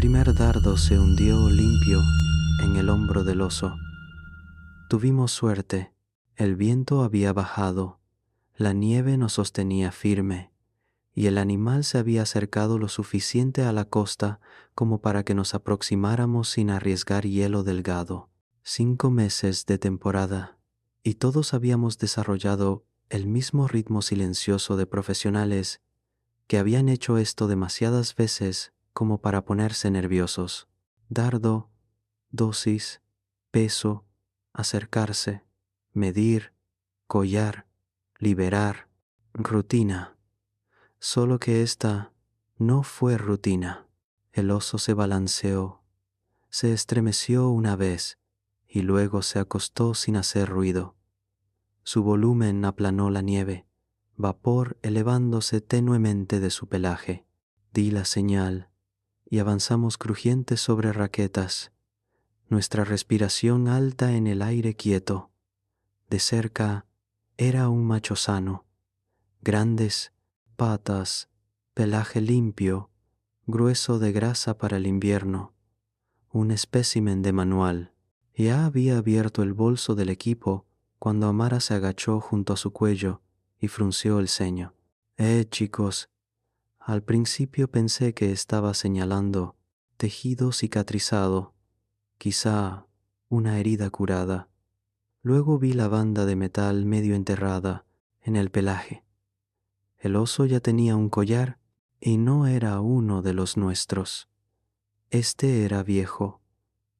primer dardo se hundió limpio en el hombro del oso. Tuvimos suerte, el viento había bajado, la nieve nos sostenía firme, y el animal se había acercado lo suficiente a la costa como para que nos aproximáramos sin arriesgar hielo delgado. 5 meses de temporada, y todos habíamos desarrollado el mismo ritmo silencioso de profesionales que habían hecho esto demasiadas veces como para ponerse nerviosos. Dardo, dosis, peso, acercarse, medir, collar, liberar, rutina. Solo que esta no fue rutina. El oso se balanceó, se estremeció una vez y luego se acostó sin hacer ruido. Su volumen aplanó la nieve, vapor elevándose tenuemente de su pelaje. Di la señal y avanzamos crujientes sobre raquetas, nuestra respiración alta en el aire quieto. De cerca era un macho sano, grandes patas, pelaje limpio, grueso de grasa para el invierno, un espécimen de manual. Ya había abierto el bolso del equipo cuando Amara se agachó junto a su cuello y frunció el ceño. Chicos, al principio pensé que estaba señalando tejido cicatrizado, quizá una herida curada. Luego vi la banda de metal medio enterrada en el pelaje. El oso ya tenía un collar y no era uno de los nuestros. Este era viejo,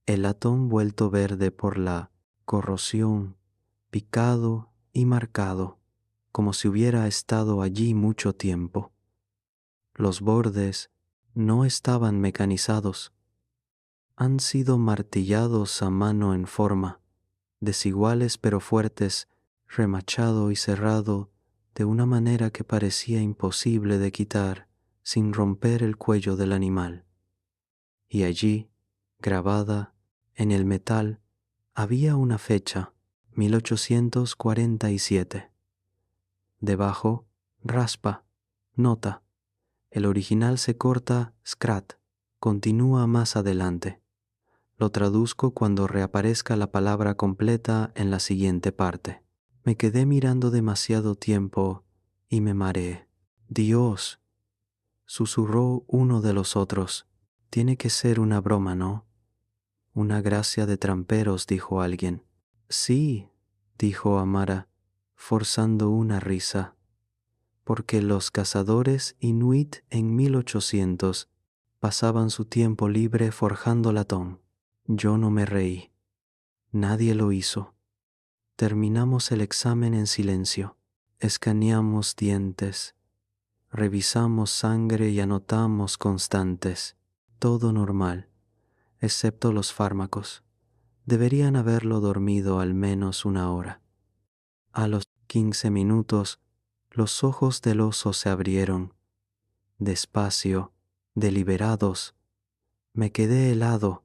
el latón vuelto verde por la corrosión, picado y marcado, como si hubiera estado allí mucho tiempo. Los bordes no estaban mecanizados. Han sido martillados a mano en forma, desiguales pero fuertes, remachado y cerrado de una manera que parecía imposible de quitar sin romper el cuello del animal. Y allí, grabada en el metal, había una fecha, 1847. Debajo, raspa, nota. El original se corta scrat, continúa más adelante. Lo traduzco cuando reaparezca la palabra completa en la siguiente parte. Me quedé mirando demasiado tiempo y me mareé. Dios, susurró uno de los otros. Tiene que ser una broma, ¿no? Una gracia de tramperos, dijo alguien. Sí, dijo Amara, forzando una risa, porque los cazadores inuit en 1800 pasaban su tiempo libre forjando latón. Yo no me reí. Nadie lo hizo. Terminamos el examen en silencio. Escaneamos dientes. Revisamos sangre y anotamos constantes. Todo normal, excepto los fármacos. Deberían haberlo dormido al menos 1 hora. A los 15 minutos, los ojos del oso se abrieron. Despacio, deliberados. Me quedé helado,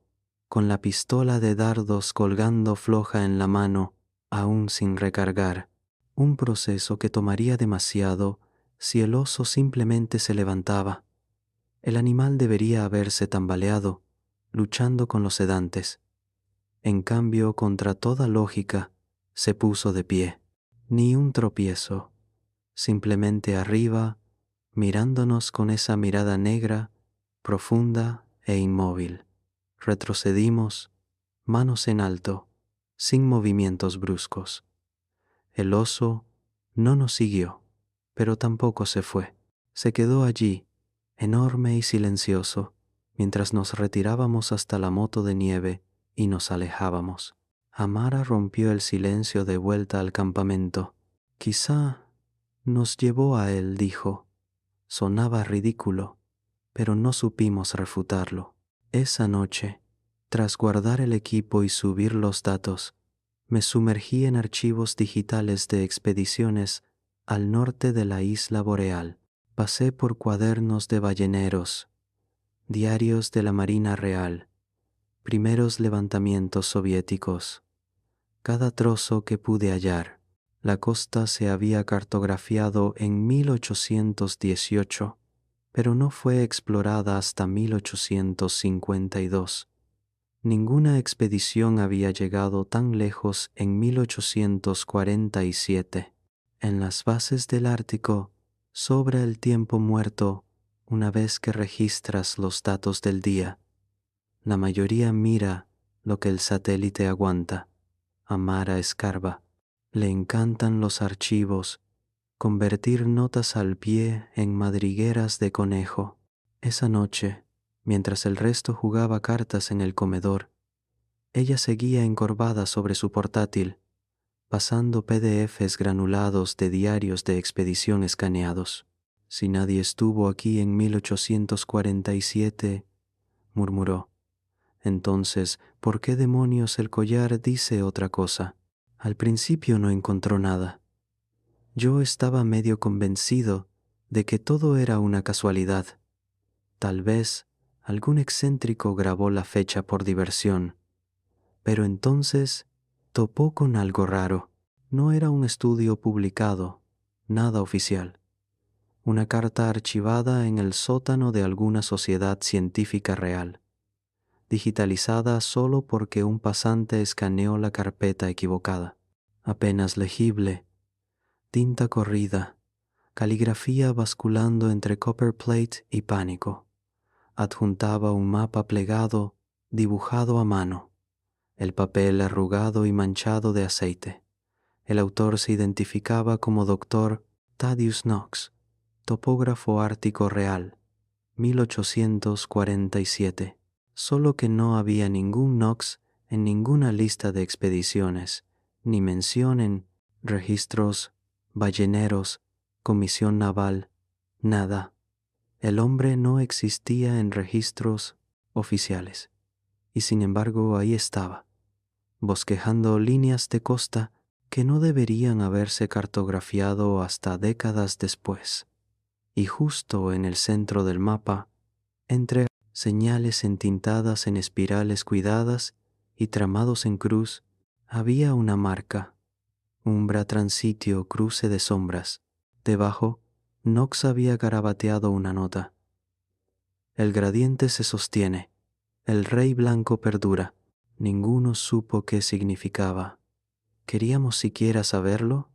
con la pistola de dardos colgando floja en la mano, aún sin recargar. Un proceso que tomaría demasiado si el oso simplemente se levantaba. El animal debería haberse tambaleado, luchando con los sedantes. En cambio, contra toda lógica, se puso de pie. Ni un tropiezo, simplemente arriba, mirándonos con esa mirada negra, profunda e inmóvil. Retrocedimos, manos en alto, sin movimientos bruscos. El oso no nos siguió, pero tampoco se fue. Se quedó allí, enorme y silencioso, mientras nos retirábamos hasta la moto de nieve y nos alejábamos. Amara rompió el silencio de vuelta al campamento. Quizá nos llevó a él, dijo. Sonaba ridículo, pero no supimos refutarlo. Esa noche, tras guardar el equipo y subir los datos, me sumergí en archivos digitales de expediciones al norte de la isla boreal. Pasé por cuadernos de balleneros, diarios de la Marina Real, primeros levantamientos soviéticos. Cada trozo que pude hallar. La costa se había cartografiado en 1818. pero no fue explorada hasta 1852. Ninguna expedición había llegado tan lejos en 1847. En las bases del Ártico sobra el tiempo muerto una vez que registras los datos del día. La mayoría mira lo que el satélite aguanta. Amara escarba. Le encantan los archivos, convertir notas al pie en madrigueras de conejo. Esa noche, mientras el resto jugaba cartas en el comedor, ella seguía encorvada sobre su portátil, pasando PDFs granulados de diarios de expedición escaneados. Si nadie estuvo aquí en 1847, murmuró. Entonces, ¿por qué demonios el collar dice otra cosa? Al principio no encontró nada. Yo estaba medio convencido de que todo era una casualidad. Tal vez algún excéntrico grabó la fecha por diversión. Pero entonces topó con algo raro. No era un estudio publicado, nada oficial. Una carta archivada en el sótano de alguna sociedad científica real, digitalizada solo porque un pasante escaneó la carpeta equivocada. Apenas legible, tinta corrida, caligrafía basculando entre copperplate y pánico. Adjuntaba un mapa plegado, dibujado a mano, el papel arrugado y manchado de aceite. El autor se identificaba como Dr. Thaddeus Knox, topógrafo ártico real, 1847. Solo que no había ningún Knox en ninguna lista de expediciones, ni mención en registros, balleneros, comisión naval, nada. El hombre no existía en registros oficiales, y sin embargo ahí estaba, bosquejando líneas de costa que no deberían haberse cartografiado hasta décadas después. Y justo en el centro del mapa, entre señales entintadas en espirales cuidadas y tramados en cruz, había una marca, umbra transitio cruce de sombras. Debajo, Knox había garabateado una nota. El gradiente se sostiene, el rey blanco perdura. Ninguno supo qué significaba. ¿Queríamos siquiera saberlo?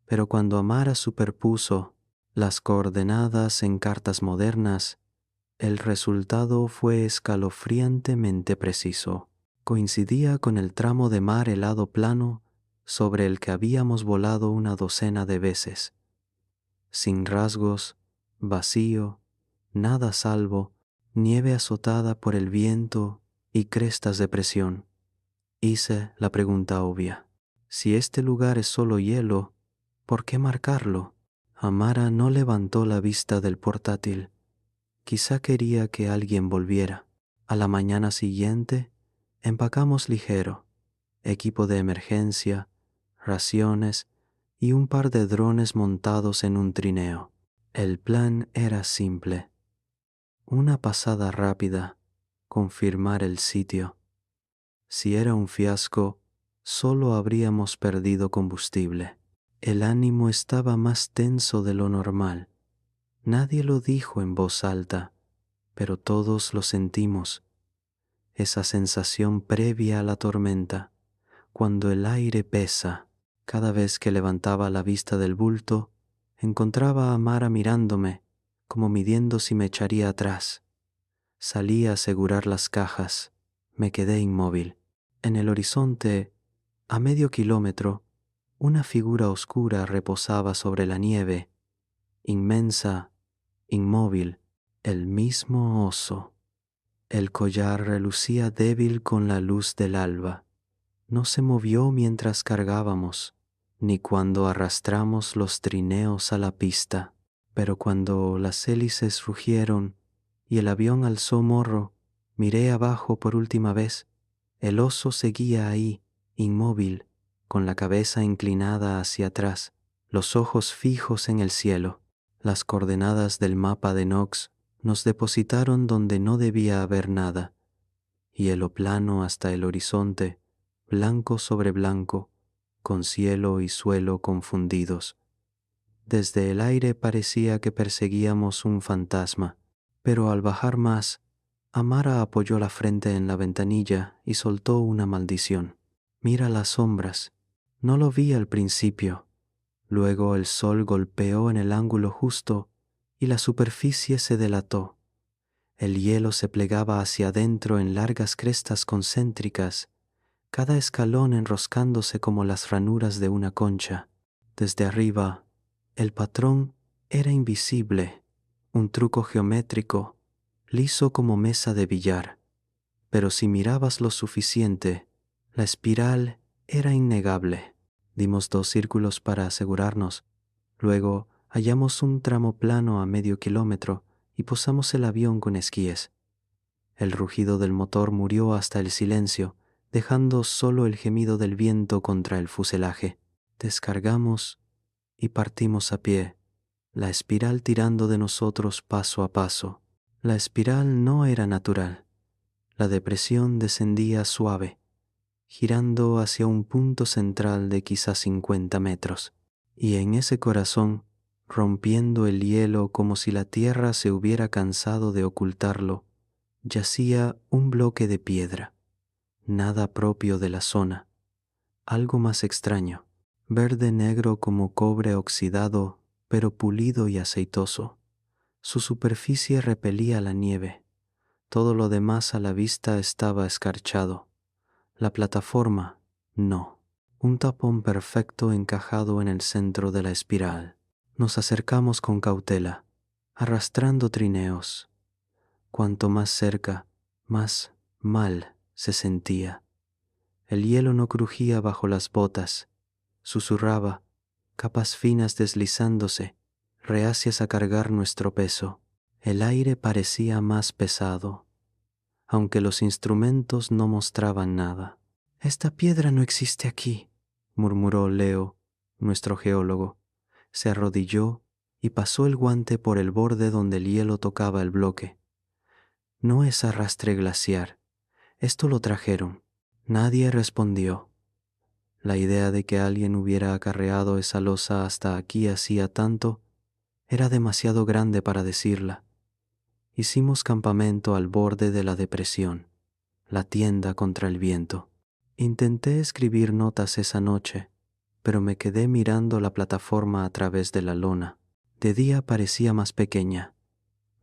Pero cuando Amara superpuso las coordenadas en cartas modernas, el resultado fue escalofriantemente preciso. Coincidía con el tramo de mar helado plano sobre el que habíamos volado una docena de veces. Sin rasgos, vacío, nada salvo, nieve azotada por el viento y crestas de presión. Hice la pregunta obvia. Si este lugar es solo hielo, ¿por qué marcarlo? Amara no levantó la vista del portátil. Quizá quería que alguien volviera. A la mañana siguiente, empacamos ligero, equipo de emergencia, raciones y un par de drones montados en un trineo. El plan era simple. Una pasada rápida, confirmar el sitio. Si era un fiasco, solo habríamos perdido combustible. El ánimo estaba más tenso de lo normal. Nadie lo dijo en voz alta, pero todos lo sentimos. Esa sensación previa a la tormenta, cuando el aire pesa. Cada vez que levantaba la vista del bulto, encontraba a Amara mirándome, como midiendo si me echaría atrás. Salí a asegurar las cajas. Me quedé inmóvil. En el horizonte, a medio kilómetro, una figura oscura reposaba sobre la nieve, inmensa, inmóvil, el mismo oso. El collar relucía débil con la luz del alba. No se movió mientras cargábamos, ni cuando arrastramos los trineos a la pista. Pero cuando las hélices rugieron y el avión alzó morro, miré abajo por última vez. El oso seguía ahí, inmóvil, con la cabeza inclinada hacia atrás, los ojos fijos en el cielo. Las coordenadas del mapa de Knox nos depositaron donde no debía haber nada, hielo plano hasta el horizonte, blanco sobre blanco, con cielo y suelo confundidos. Desde el aire parecía que perseguíamos un fantasma, pero al bajar más, Amara apoyó la frente en la ventanilla y soltó una maldición. Mira las sombras. No lo vi al principio. Luego el sol golpeó en el ángulo justo y la superficie se delató. El hielo se plegaba hacia adentro en largas crestas concéntricas, cada escalón enroscándose como las ranuras de una concha. Desde arriba, el patrón era invisible, un truco geométrico, liso como mesa de billar. Pero si mirabas lo suficiente, la espiral era innegable. Dimos 2 círculos para asegurarnos. Luego hallamos un tramo plano a medio kilómetro y posamos el avión con esquíes. El rugido del motor murió hasta el silencio, dejando solo el gemido del viento contra el fuselaje. Descargamos y partimos a pie, la espiral tirando de nosotros paso a paso. La espiral no era natural. La depresión descendía suave, girando hacia un punto central de quizás 50 metros. Y en ese corazón, rompiendo el hielo como si la tierra se hubiera cansado de ocultarlo, yacía un bloque de piedra, nada propio de la zona, algo más extraño, verde-negro como cobre oxidado, pero pulido y aceitoso. Su superficie repelía la nieve. Todo lo demás a la vista estaba escarchado. La plataforma, no. Un tapón perfecto encajado en el centro de la espiral. Nos acercamos con cautela, arrastrando trineos. Cuanto más cerca, más mal se sentía. El hielo no crujía bajo las botas, susurraba, capas finas deslizándose, reacias a cargar nuestro peso. El aire parecía más pesado, aunque los instrumentos no mostraban nada. «Esta piedra no existe aquí», murmuró Leo, nuestro geólogo. Se arrodilló y pasó el guante por el borde donde el hielo tocaba el bloque. «No es arrastre glaciar. Esto lo trajeron». Nadie respondió. La idea de que alguien hubiera acarreado esa losa hasta aquí hacía tanto era demasiado grande para decirla. Hicimos campamento al borde de la depresión, la tienda contra el viento. Intenté escribir notas esa noche, pero me quedé mirando la plataforma a través de la lona. De día parecía más pequeña.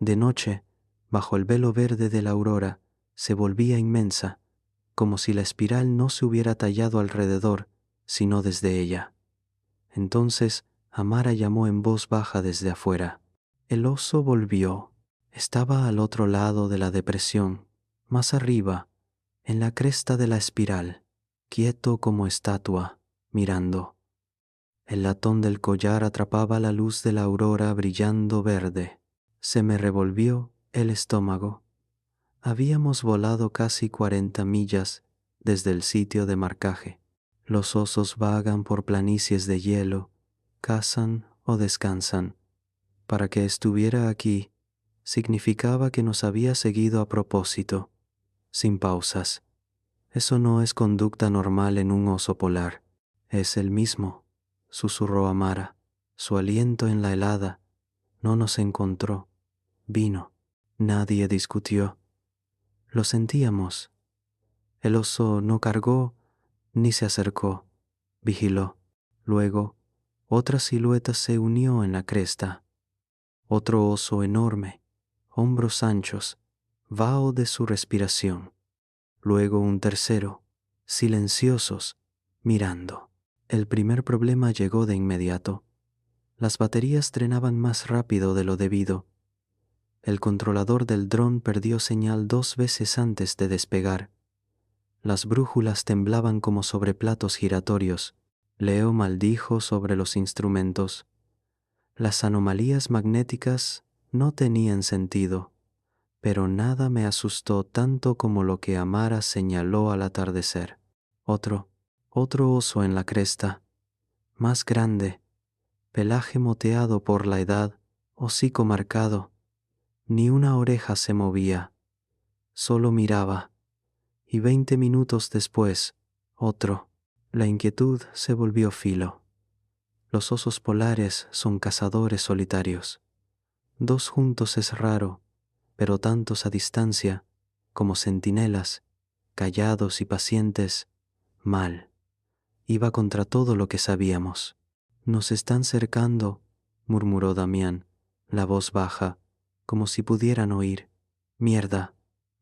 De noche, bajo el velo verde de la aurora, se volvía inmensa, como si la espiral no se hubiera tallado alrededor, sino desde ella. Entonces Amara llamó en voz baja desde afuera. El oso volvió. Estaba al otro lado de la depresión, más arriba, en la cresta de la espiral, quieto como estatua, mirando. El latón del collar atrapaba la luz de la aurora brillando verde. Se me revolvió el estómago. Habíamos volado casi 40 millas desde el sitio de marcaje. Los osos vagan por planicies de hielo, cazan o descansan. Para que estuviera aquí, significaba que nos había seguido a propósito, sin pausas. Eso no es conducta normal en un oso polar. Es el mismo, susurró Amara. Su aliento en la helada no nos encontró. Vino. Nadie discutió. Lo sentíamos. El oso no cargó ni se acercó. Vigiló. Luego, otra silueta se unió en la cresta. Otro oso enorme, hombros anchos, vaho de su respiración. Luego un tercero, silenciosos, mirando. El primer problema llegó de inmediato. Las baterías trenaban más rápido de lo debido. El controlador del dron perdió señal 2 veces antes de despegar. Las brújulas temblaban como sobre platos giratorios. Leo maldijo sobre los instrumentos. Las anomalías magnéticas no tenían sentido, pero nada me asustó tanto como lo que Amara señaló al atardecer. Otro oso en la cresta, más grande, pelaje moteado por la edad, hocico marcado. Ni una oreja se movía, solo miraba. Y 20 minutos después, otro. La inquietud se volvió filo. Los osos polares son cazadores solitarios. 2 juntos es raro, pero tantos a distancia, como centinelas, callados y pacientes, mal. Iba contra todo lo que sabíamos. Nos están cercando, murmuró Damián, la voz baja, como si pudieran oír. Mierda,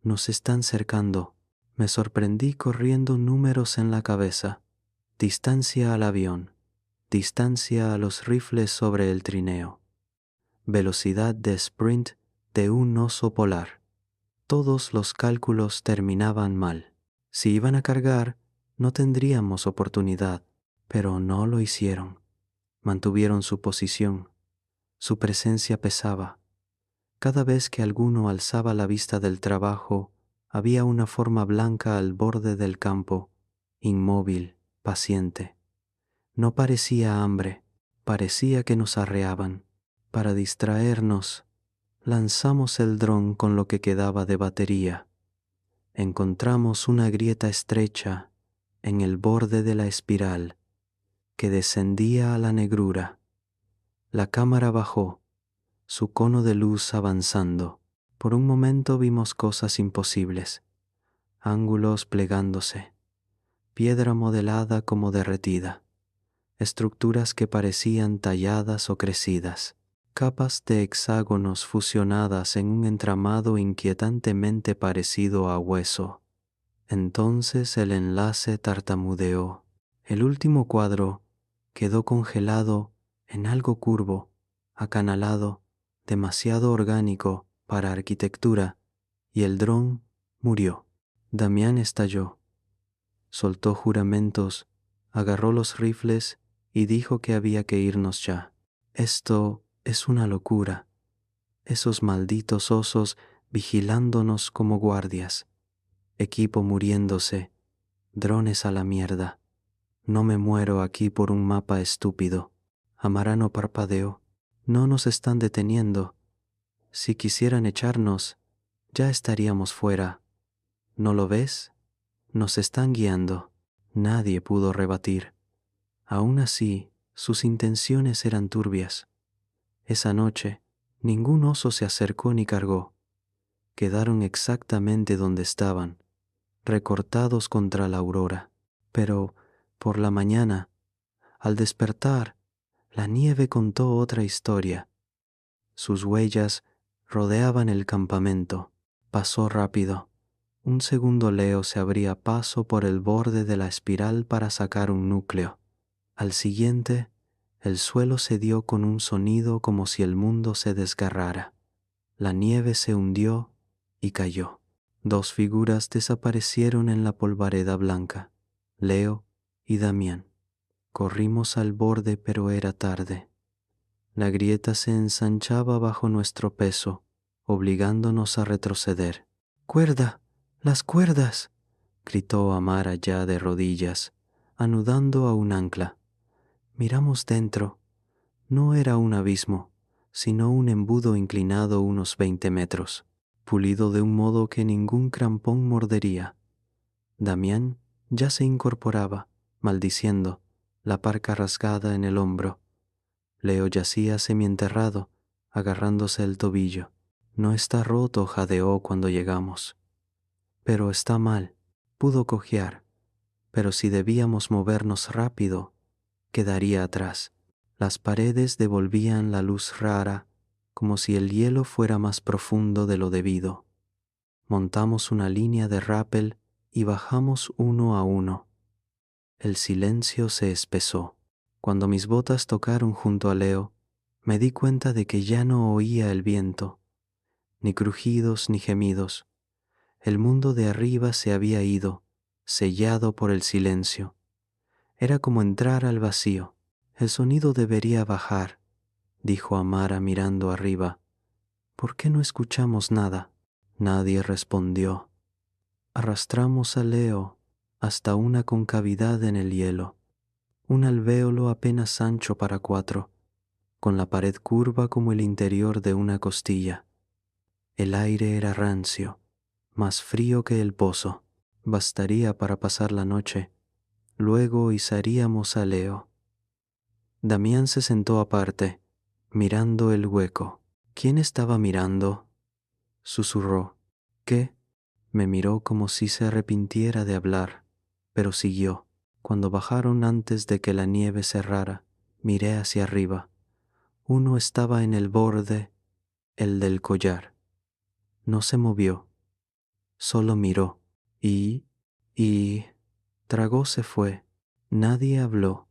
nos están cercando. Me sorprendí corriendo números en la cabeza. Distancia al avión, distancia a los rifles sobre el trineo, velocidad de sprint de un oso polar. Todos los cálculos terminaban mal. Si iban a cargar, no tendríamos oportunidad, pero no lo hicieron. Mantuvieron su posición. Su presencia pesaba. Cada vez que alguno alzaba la vista del trabajo, había una forma blanca al borde del campo, inmóvil, paciente. No parecía hambre, parecía que nos arreaban. Para distraernos, lanzamos el dron con lo que quedaba de batería. Encontramos una grieta estrecha en el borde de la espiral que descendía a la negrura. La cámara bajó, su cono de luz avanzando. Por un momento vimos cosas imposibles, ángulos plegándose, piedra modelada como derretida, estructuras que parecían talladas o crecidas, capas de hexágonos fusionadas en un entramado inquietantemente parecido a hueso. Entonces el enlace tartamudeó. El último cuadro quedó congelado en algo curvo, acanalado, demasiado orgánico para arquitectura, y el dron murió. Damián estalló, soltó juramentos, agarró los rifles y dijo que había que irnos ya. Esto es una locura. Esos malditos osos vigilándonos como guardias. Equipo muriéndose, drones a la mierda. No me muero aquí por un mapa estúpido. Amarano parpadeó. No nos están deteniendo. Si quisieran echarnos, ya estaríamos fuera. ¿No lo ves? Nos están guiando. Nadie pudo rebatir. Aún así, sus intenciones eran turbias. Esa noche, ningún oso se acercó ni cargó. Quedaron exactamente donde estaban, recortados contra la aurora. Pero, por la mañana, al despertar, la nieve contó otra historia. Sus huellas rodeaban el campamento. Pasó rápido. Un segundo Leo se abría paso por el borde de la espiral para sacar un núcleo. Al siguiente, el suelo se dio con un sonido como si el mundo se desgarrara. La nieve se hundió y cayó. 2 figuras desaparecieron en la polvareda blanca, Leo y Damián. Corrimos al borde, pero era tarde. La grieta se ensanchaba bajo nuestro peso, obligándonos a retroceder. ¡Cuerda! ¡Las cuerdas!, gritó Amara ya de rodillas, anudando a un ancla. Miramos dentro. No era un abismo, sino un embudo inclinado unos 20 metros, pulido de un modo que ningún crampón mordería. Damián ya se incorporaba, maldiciendo, la parca rasgada en el hombro. Leo yacía semienterrado, agarrándose el tobillo. No está roto, jadeó cuando llegamos. Pero está mal, pudo cojear, pero si debíamos movernos rápido, quedaría atrás. Las paredes devolvían la luz rara, como si el hielo fuera más profundo de lo debido. Montamos una línea de rappel y bajamos uno a uno. El silencio se espesó. Cuando mis botas tocaron junto a Leo, me di cuenta de que ya no oía el viento, ni crujidos ni gemidos. El mundo de arriba se había ido, sellado por el silencio. Era como entrar al vacío. El sonido debería bajar, dijo Amara mirando arriba. ¿Por qué no escuchamos nada? Nadie respondió. Arrastramos a Leo hasta una concavidad en el hielo, un alvéolo apenas ancho para 4, con la pared curva como el interior de una costilla. El aire era rancio, más frío que el pozo. Bastaría para pasar la noche. Luego izaríamos a Leo. Damián se sentó aparte, mirando el hueco. ¿Quién estaba mirando? Susurró. ¿Qué? Me miró como si se arrepintiera de hablar, pero siguió. Cuando bajaron antes de que la nieve cerrara, miré hacia arriba. Uno estaba en el borde, el del collar. No se movió, solo miró. Y tragó, se fue. Nadie habló.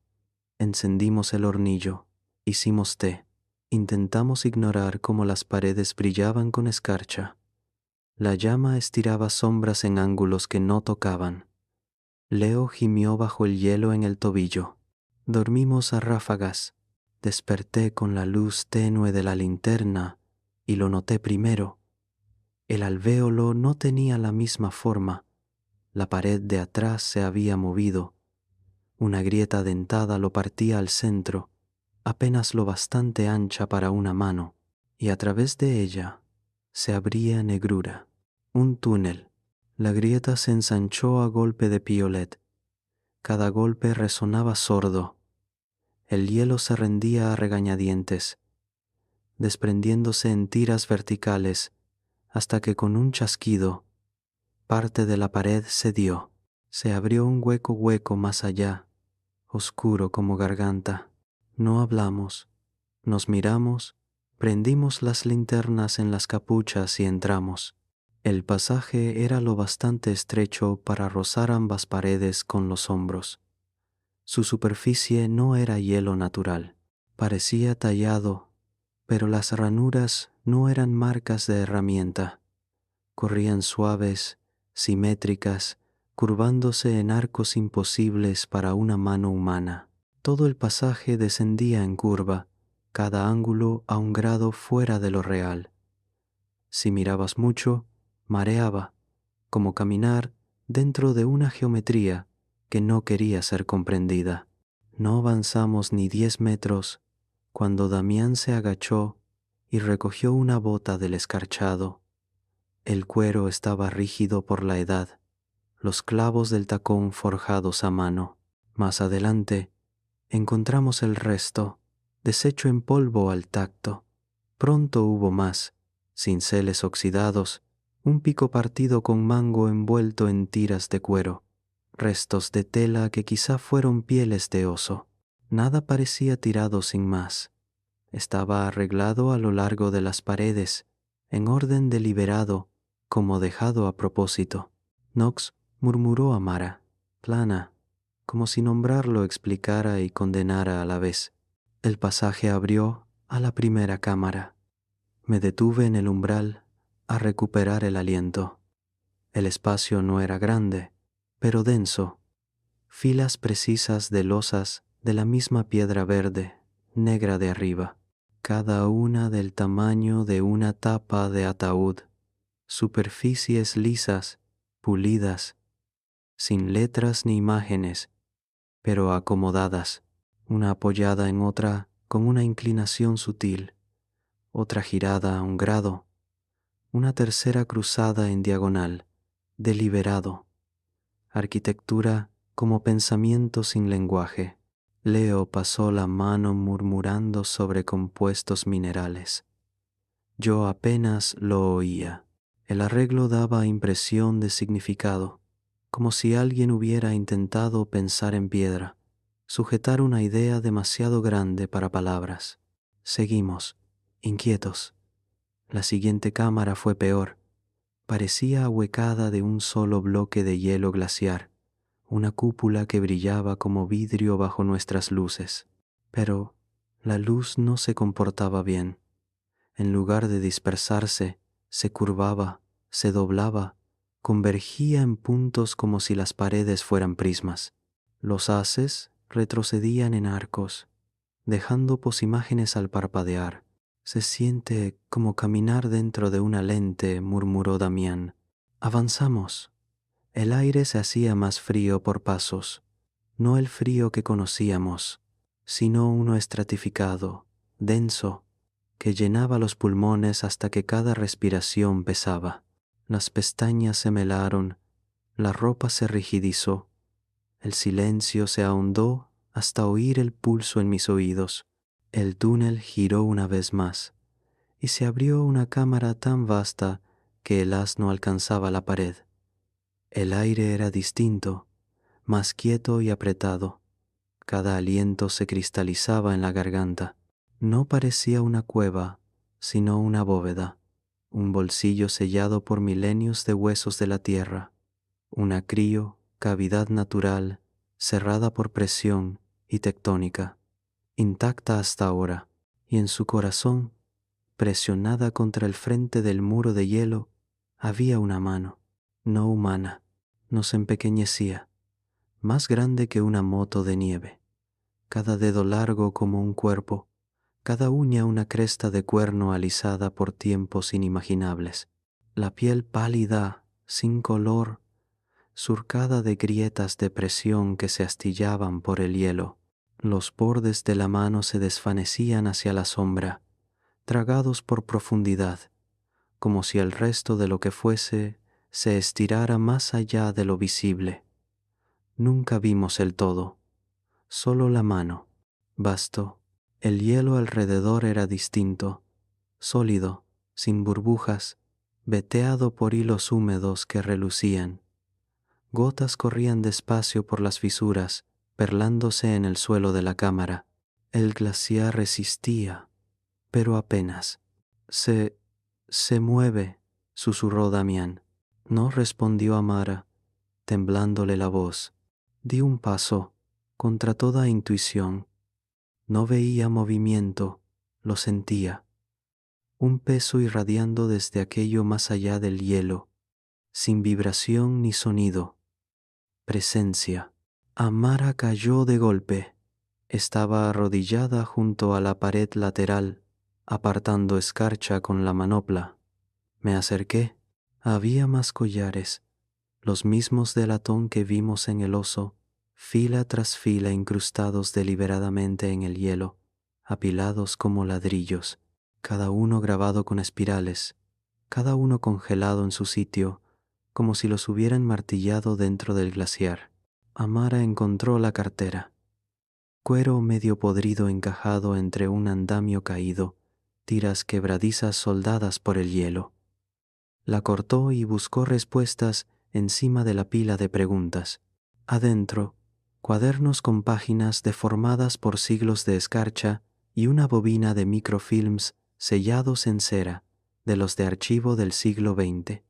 Encendimos el hornillo, hicimos té. Intentamos ignorar cómo las paredes brillaban con escarcha. La llama estiraba sombras en ángulos que no tocaban. Leo gimió bajo el hielo en el tobillo. Dormimos a ráfagas. Desperté con la luz tenue de la linterna y lo noté primero. El alvéolo no tenía la misma forma. La pared de atrás se había movido. Una grieta dentada lo partía al centro, apenas lo bastante ancha para una mano, y a través de ella se abría negrura. Un túnel. La grieta se ensanchó a golpe de piolet. Cada golpe resonaba sordo. El hielo se rendía a regañadientes, desprendiéndose en tiras verticales, hasta que con un chasquido, parte de la pared cedió. Se abrió un hueco más allá, oscuro como garganta. No hablamos, nos miramos, prendimos las linternas en las capuchas y entramos. El pasaje era lo bastante estrecho para rozar ambas paredes con los hombros. Su superficie no era hielo natural, parecía tallado, pero las ranuras no eran marcas de herramienta. Corrían suaves, simétricas, curvándose en arcos imposibles para una mano humana. Todo el pasaje descendía en curva, cada ángulo a un grado fuera de lo real. Si mirabas mucho, mareaba, como caminar dentro de una geometría que no quería ser comprendida. No avanzamos ni 10 metros cuando Damián se agachó y recogió una bota del escarchado. El cuero estaba rígido por la edad, los clavos del tacón forjados a mano. Más adelante, encontramos el resto, deshecho en polvo al tacto. Pronto hubo más, cinceles oxidados, un pico partido con mango envuelto en tiras de cuero, restos de tela que quizá fueron pieles de oso. Nada parecía tirado sin más. Estaba arreglado a lo largo de las paredes, en orden deliberado, como dejado a propósito. Knox murmuró a Mara, plana, como si nombrarlo explicara y condenara a la vez. El pasaje abrió a la primera cámara. Me detuve en el umbral a recuperar el aliento. El espacio no era grande, pero denso. Filas precisas de losas de la misma piedra verde, negra de arriba, cada una del tamaño de una tapa de ataúd. Superficies lisas, pulidas, sin letras ni imágenes, pero acomodadas, una apoyada en otra con una inclinación sutil, otra girada a un grado, una tercera cruzada en diagonal, deliberado. Arquitectura como pensamiento sin lenguaje. Leo pasó la mano murmurando sobre compuestos minerales. Yo apenas lo oía. El arreglo daba impresión de significado, como si alguien hubiera intentado pensar en piedra, sujetar una idea demasiado grande para palabras. Seguimos, inquietos. La siguiente cámara fue peor. Parecía ahuecada de un solo bloque de hielo glaciar, una cúpula que brillaba como vidrio bajo nuestras luces. Pero la luz no se comportaba bien. En lugar de dispersarse, se curvaba, se doblaba, convergía en puntos como si las paredes fueran prismas. Los haces retrocedían en arcos, dejando posimágenes al parpadear. Se siente como caminar dentro de una lente, murmuró Damián. Avanzamos. El aire se hacía más frío por pasos, no el frío que conocíamos, sino uno estratificado, denso, que llenaba los pulmones hasta que cada respiración pesaba. Las pestañas se melaron, la ropa se rigidizó, el silencio se ahondó hasta oír el pulso en mis oídos. El túnel giró una vez más, y se abrió una cámara tan vasta que el haz no alcanzaba la pared. El aire era distinto, más quieto y apretado. Cada aliento se cristalizaba en la garganta. No parecía una cueva, sino una bóveda, un bolsillo sellado por milenios de huesos de la tierra, una cavidad natural, cerrada por presión y tectónica, intacta hasta ahora, y en su corazón, presionada contra el frente del muro de hielo, había una mano, no humana, nos empequeñecía, más grande que una moto de nieve, cada dedo largo como un cuerpo, cada uña una cresta de cuerno alisada por tiempos inimaginables, la piel pálida, sin color, surcada de grietas de presión que se astillaban por el hielo. Los bordes de la mano se desvanecían hacia la sombra, tragados por profundidad, como si el resto de lo que fuese se estirara más allá de lo visible. Nunca vimos el todo, solo la mano. Bastó. El hielo alrededor era distinto, sólido, sin burbujas, veteado por hilos húmedos que relucían. Gotas corrían despacio por las fisuras, perlándose en el suelo de la cámara. El glaciar resistía, pero apenas. Se mueve, susurró Damián. No respondió Amara, temblándole la voz. Di un paso, contra toda intuición. No veía movimiento, lo sentía. Un peso irradiando desde aquello más allá del hielo, sin vibración ni sonido. Presencia. Amara cayó de golpe. Estaba arrodillada junto a la pared lateral, apartando escarcha con la manopla. Me acerqué. Había más collares, los mismos de latón que vimos en el oso, fila tras fila incrustados deliberadamente en el hielo, apilados como ladrillos, cada uno grabado con espirales, cada uno congelado en su sitio, como si los hubieran martillado dentro del glaciar. Amara encontró la cartera. Cuero medio podrido encajado entre un andamio caído, tiras quebradizas soldadas por el hielo. La cortó y buscó respuestas encima de la pila de preguntas. Adentro, cuadernos con páginas deformadas por siglos de escarcha y una bobina de microfilms sellados en cera, de los de archivo del siglo XX.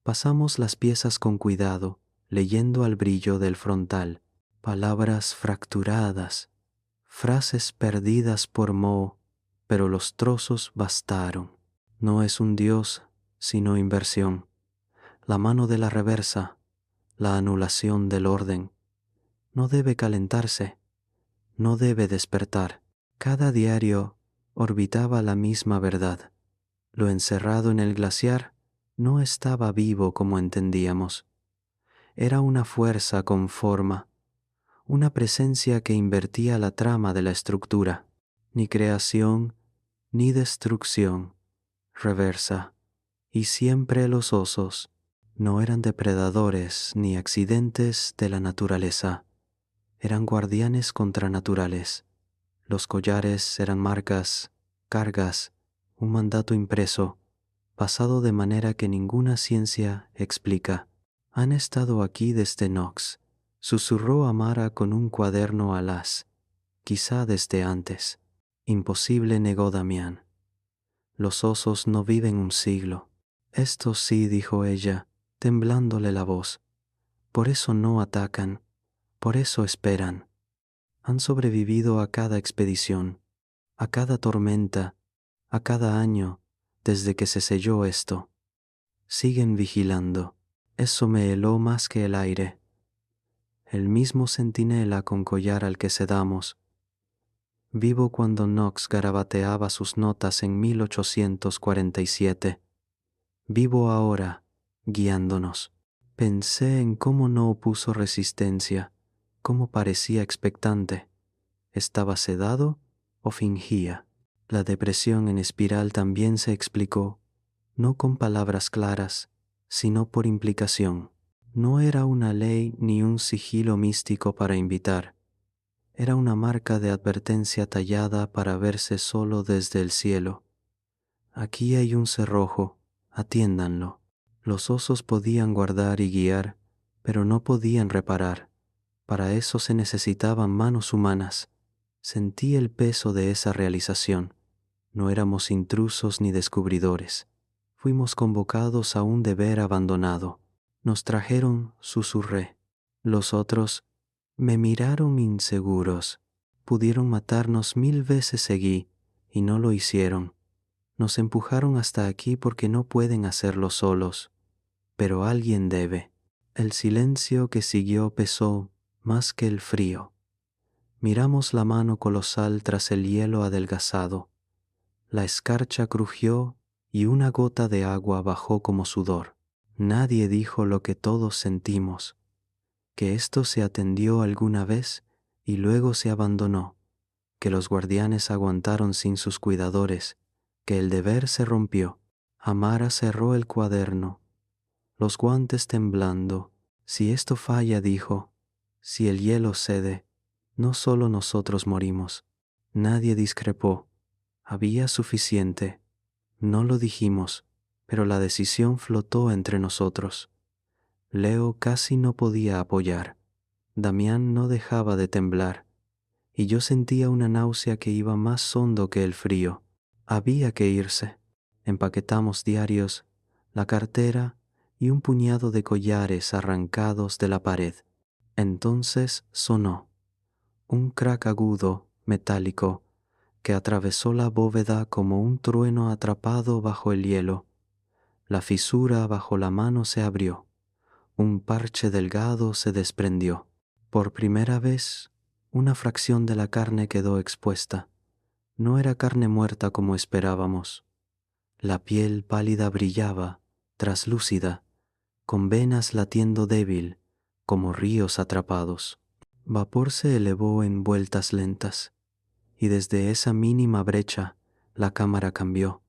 Pasamos las piezas con cuidado, leyendo al brillo del frontal, palabras fracturadas, frases perdidas por moho, pero los trozos bastaron. No es un dios, sino inversión, la mano de la reversa, la anulación del orden. No debe calentarse, no debe despertar. Cada diario orbitaba la misma verdad. Lo encerrado en el glaciar no estaba vivo como entendíamos. Era una fuerza con forma, una presencia que invertía la trama de la estructura. Ni creación, ni destrucción, reversa. Y siempre los osos no eran depredadores ni accidentes de la naturaleza, eran guardianes contranaturales. Los collares eran marcas, cargas, un mandato impreso, pasado de manera que ninguna ciencia explica. Han estado aquí desde Nox, susurró Amara con un cuaderno al haz, quizá desde antes. Imposible, negó Damián. Los osos no viven un siglo. Estos sí, dijo ella, temblándole la voz. Por eso no atacan, por eso esperan. Han sobrevivido a cada expedición, a cada tormenta, a cada año, desde que se selló esto. Siguen vigilando. Eso me heló más que el aire. El mismo centinela con collar al que cedamos. Vivo cuando Knox garabateaba sus notas en 1847. Vivo ahora, guiándonos. Pensé en cómo no opuso resistencia, cómo parecía expectante. ¿Estaba sedado o fingía? La depresión en espiral también se explicó, no con palabras claras, sino por implicación. No era una ley ni un sigilo místico para invitar. Era una marca de advertencia tallada para verse solo desde el cielo. Aquí hay un cerrojo, atiéndanlo. Los osos podían guardar y guiar, pero no podían reparar. Para eso se necesitaban manos humanas. Sentí el peso de esa realización. No éramos intrusos ni descubridores. Fuimos convocados a un deber abandonado. Nos trajeron, susurré. Los otros me miraron inseguros. Pudieron matarnos 1000 veces seguí, y no lo hicieron. Nos empujaron hasta aquí porque no pueden hacerlo solos. Pero alguien debe. El silencio que siguió pesó más que el frío. Miramos la mano colosal tras el hielo adelgazado. La escarcha crujió y una gota de agua bajó como sudor. Nadie dijo lo que todos sentimos, que esto se atendió alguna vez y luego se abandonó, que los guardianes aguantaron sin sus cuidadores, que el deber se rompió. Amara cerró el cuaderno, los guantes temblando. Si esto falla, dijo, si el hielo cede, no solo nosotros morimos. Nadie discrepó. Había suficiente. No lo dijimos, pero la decisión flotó entre nosotros. Leo casi no podía apoyar. Damián no dejaba de temblar, y yo sentía una náusea que iba más hondo que el frío. Había que irse. Empaquetamos diarios, la cartera y un puñado de collares arrancados de la pared. Entonces sonó un crack agudo, metálico, que atravesó la bóveda como un trueno atrapado bajo el hielo. La fisura bajo la mano se abrió. Un parche delgado se desprendió. Por primera vez, una fracción de la carne quedó expuesta. No era carne muerta como esperábamos. La piel pálida brillaba, traslúcida, con venas latiendo débil, como ríos atrapados. Vapor se elevó en vueltas lentas, y desde esa mínima brecha la cámara cambió.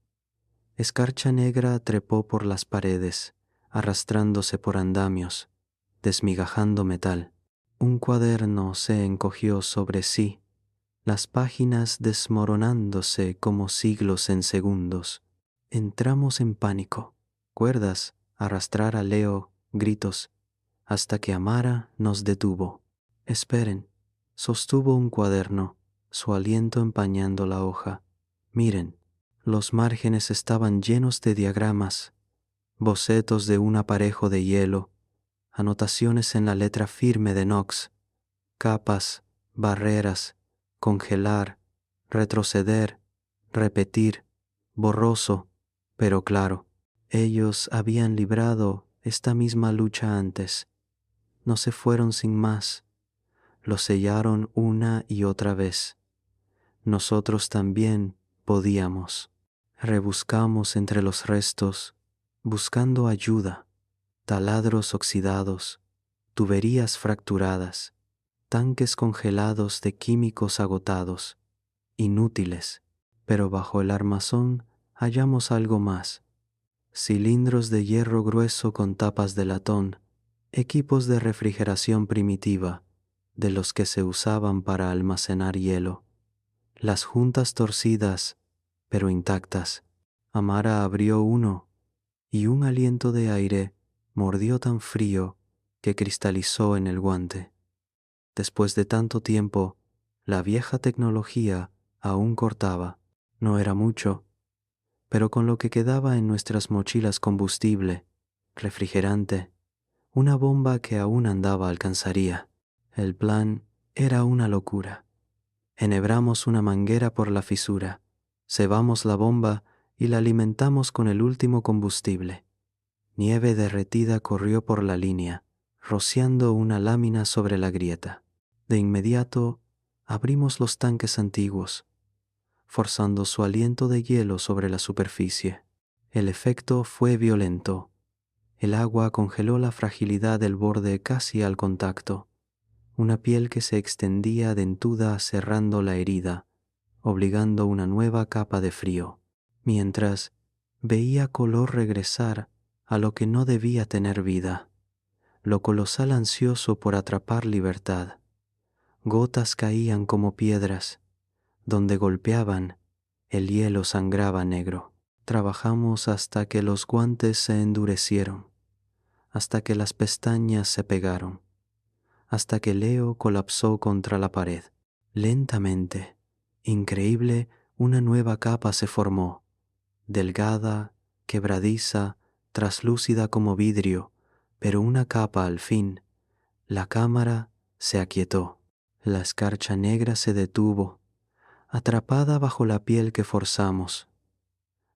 Escarcha negra trepó por las paredes, arrastrándose por andamios, desmigajando metal. Un cuaderno se encogió sobre sí, las páginas desmoronándose como siglos en segundos. Entramos en pánico. Cuerdas, arrastrar a Leo, gritos, hasta que Amara nos detuvo. Esperen, sostuvo un cuaderno, su aliento empañando la hoja. Miren, los márgenes estaban llenos de diagramas, bocetos de un aparejo de hielo, anotaciones en la letra firme de Knox, capas, barreras, congelar, retroceder, repetir, borroso, pero claro. Ellos habían librado esta misma lucha antes. No se fueron sin más. Lo sellaron una y otra vez. Nosotros también podíamos. Rebuscamos entre los restos, buscando ayuda, taladros oxidados, tuberías fracturadas, tanques congelados de químicos agotados, inútiles, pero bajo el armazón hallamos algo más. Cilindros de hierro grueso con tapas de latón, equipos de refrigeración primitiva, de los que se usaban para almacenar hielo. Las juntas torcidas, pero intactas. Amara abrió uno, y un aliento de aire mordió tan frío que cristalizó en el guante. Después de tanto tiempo, la vieja tecnología aún cortaba. No era mucho, pero con lo que quedaba en nuestras mochilas combustible, refrigerante, una bomba que aún andaba alcanzaría. El plan era una locura. Enhebramos una manguera por la fisura, cebamos la bomba y la alimentamos con el último combustible. Nieve derretida corrió por la línea, rociando una lámina sobre la grieta. De inmediato, abrimos los tanques antiguos, forzando su aliento de hielo sobre la superficie. El efecto fue violento. El agua congeló la fragilidad del borde casi al contacto. Una piel que se extendía dentuda cerrando la herida, obligando una nueva capa de frío, mientras veía color regresar a lo que no debía tener vida, lo colosal ansioso por atrapar libertad. Gotas caían como piedras. Donde golpeaban, el hielo sangraba negro. Trabajamos hasta que los guantes se endurecieron, hasta que las pestañas se pegaron, hasta que Leo colapsó contra la pared. Lentamente, increíble, una nueva capa se formó, delgada, quebradiza, traslúcida como vidrio, pero una capa al fin. La cámara se aquietó. La escarcha negra se detuvo, atrapada bajo la piel que forzamos.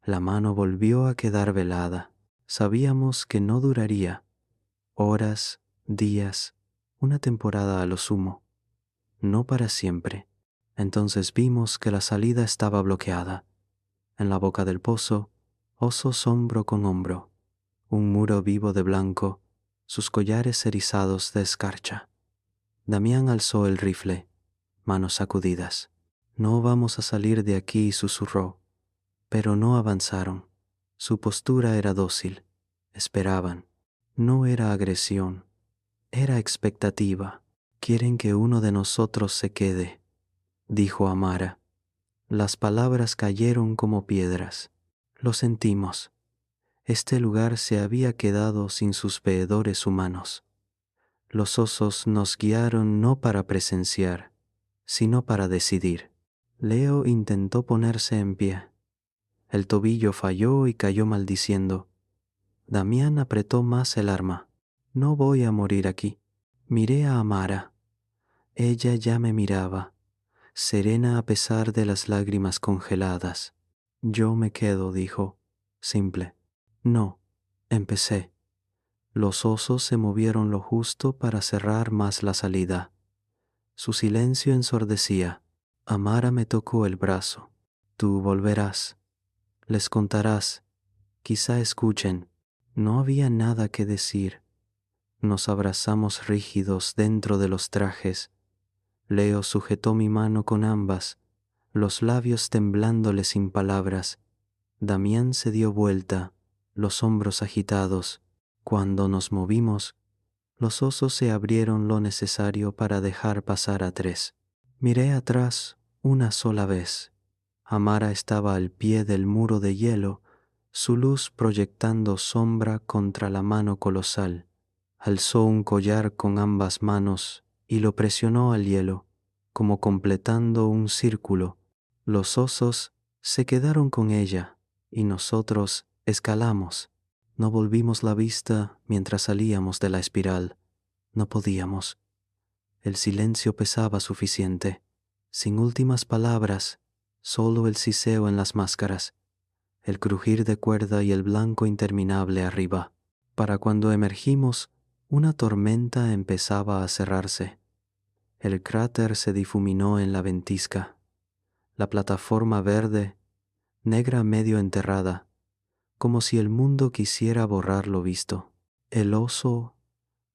La mano volvió a quedar velada. Sabíamos que no duraría horas, días, una temporada a lo sumo, no para siempre. Entonces vimos que la salida estaba bloqueada. En la boca del pozo, osos hombro con hombro, un muro vivo de blanco, sus collares erizados de escarcha. Damián alzó el rifle, manos sacudidas. «No vamos a salir de aquí», susurró, pero no avanzaron. Su postura era dócil. Esperaban. No era agresión, era expectativa. «Quieren que uno de nosotros se quede», dijo Amara. Las palabras cayeron como piedras. Lo sentimos. Este lugar se había quedado sin sus veedores humanos. Los osos nos guiaron no para presenciar, sino para decidir. Leo intentó ponerse en pie. El tobillo falló y cayó maldiciendo. Damián apretó más el arma. «No voy a morir aquí». Miré a Amara. Ella ya me miraba, serena a pesar de las lágrimas congeladas. «Yo me quedo», dijo, simple. «No», empecé. Los osos se movieron lo justo para cerrar más la salida. Su silencio ensordecía. Amara me tocó el brazo. «Tú volverás. Les contarás. Quizá escuchen». No había nada que decir. Nos abrazamos rígidos dentro de los trajes. Leo sujetó mi mano con ambas, los labios temblándole sin palabras. Damián se dio vuelta, los hombros agitados. Cuando nos movimos, los osos se abrieron lo necesario para dejar pasar a tres. Miré atrás una sola vez. Amara estaba al pie del muro de hielo, su luz proyectando sombra contra la mano colosal. Alzó un collar con ambas manos y lo presionó al hielo, como completando un círculo. Los osos se quedaron con ella y nosotros escalamos. No volvimos la vista mientras salíamos de la espiral. No podíamos. El silencio pesaba suficiente. Sin últimas palabras, solo el siseo en las máscaras, el crujir de cuerda y el blanco interminable arriba. Para cuando emergimos, una tormenta empezaba a cerrarse. El cráter se difuminó en la ventisca. La plataforma verde, negra medio enterrada, como si el mundo quisiera borrar lo visto. El oso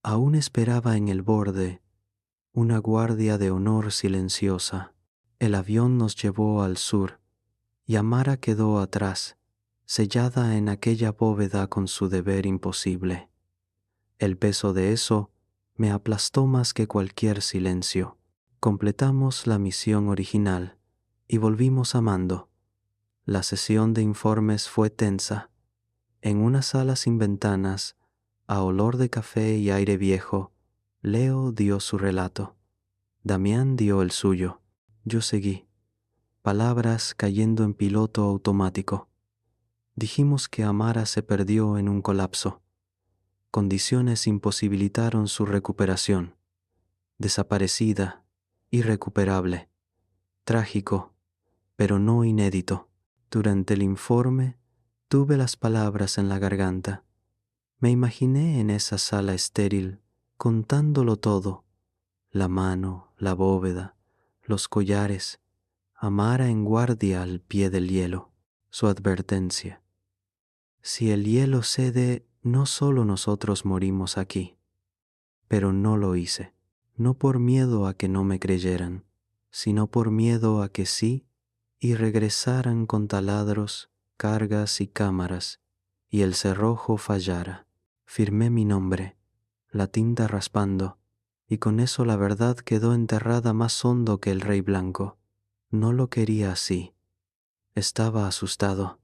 aún esperaba en el borde, una guardia de honor silenciosa. El avión nos llevó al sur y Amara quedó atrás, sellada en aquella bóveda con su deber imposible. El peso de eso me aplastó más que cualquier silencio. Completamos la misión original y volvimos a Mando. La sesión de informes fue tensa. En una sala sin ventanas, a olor de café y aire viejo, Leo dio su relato. Damián dio el suyo. Yo seguí, palabras cayendo en piloto automático. Dijimos que Amara se perdió en un colapso. Condiciones imposibilitaron su recuperación. Desaparecida, irrecuperable, trágico, pero no inédito. Durante el informe, tuve las palabras en la garganta. Me imaginé en esa sala estéril, contándolo todo. La mano, la bóveda, los collares, Amara en guardia al pie del hielo. Su advertencia. Si el hielo cede, no solo nosotros morimos aquí. Pero no lo hice, no por miedo a que no me creyeran, sino por miedo a que sí, y regresaran con taladros, cargas y cámaras, y el cerrojo fallara. Firmé mi nombre, la tinta raspando, y con eso la verdad quedó enterrada más hondo que el rey blanco. No lo quería así. Estaba asustado.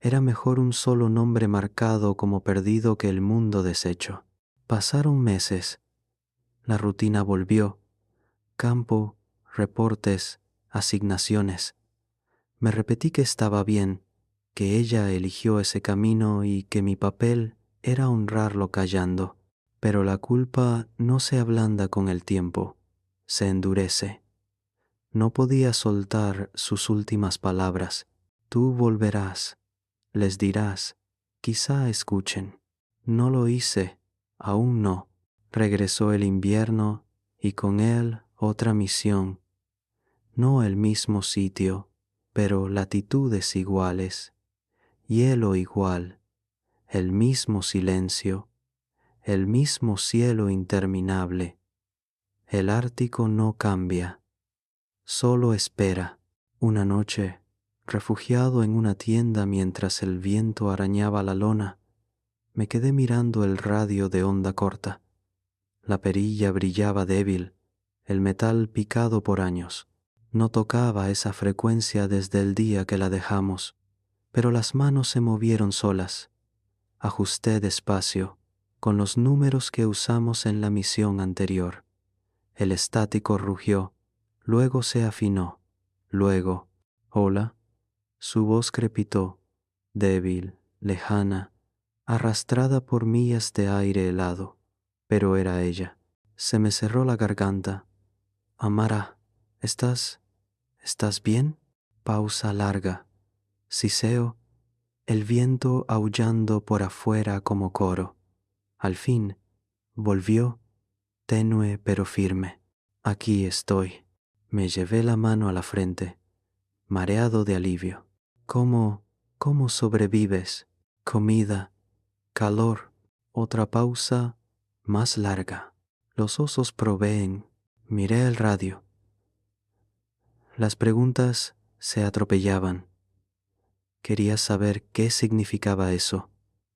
Era mejor un solo nombre marcado como perdido que el mundo deshecho. Pasaron meses. La rutina volvió. Campo, reportes, asignaciones. Me repetí que estaba bien, que ella eligió ese camino y que mi papel era honrarlo callando. Pero la culpa no se ablanda con el tiempo, se endurece. No podía soltar sus últimas palabras. Tú volverás, les dirás, quizá escuchen. No lo hice, aún no. Regresó el invierno y con él otra misión. No el mismo sitio, pero latitudes iguales, hielo igual, el mismo silencio, el mismo cielo interminable. El Ártico no cambia, solo espera. Una noche, refugiado en una tienda mientras el viento arañaba la lona, me quedé mirando el radio de onda corta. La perilla brillaba débil, el metal picado por años. No tocaba esa frecuencia desde el día que la dejamos, pero las manos se movieron solas. Ajusté despacio, con los números que usamos en la misión anterior. El estático rugió, luego se afinó, luego, hola. Su voz crepitó, débil, lejana, arrastrada por millas de aire helado, pero era ella. Se me cerró la garganta. Amara, ¿estás bien? Pausa larga. Siseo, el viento aullando por afuera como coro. Al fin, volvió, tenue pero firme. Aquí estoy. Me llevé la mano a la frente, mareado de alivio. ¿Cómo sobrevives? Comida, calor, otra pausa más larga. Los osos proveen. Miré el radio. Las preguntas se atropellaban. Quería saber qué significaba eso,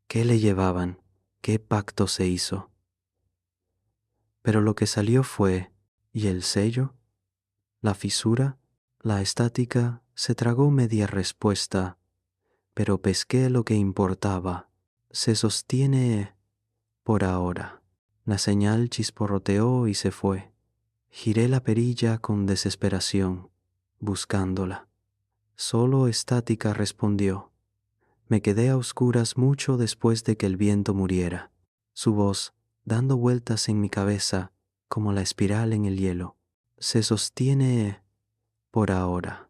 qué le llevaban, qué pacto se hizo. Pero lo que salió fue, ¿y el sello? La fisura, la estática, se tragó media respuesta, pero pesqué lo que importaba. Se sostiene por ahora. La señal chisporroteó y se fue. Giré la perilla con desesperación, buscándola. Solo estática respondió. Me quedé a oscuras mucho después de que el viento muriera. Su voz, dando vueltas en mi cabeza como la espiral en el hielo, se sostiene por ahora.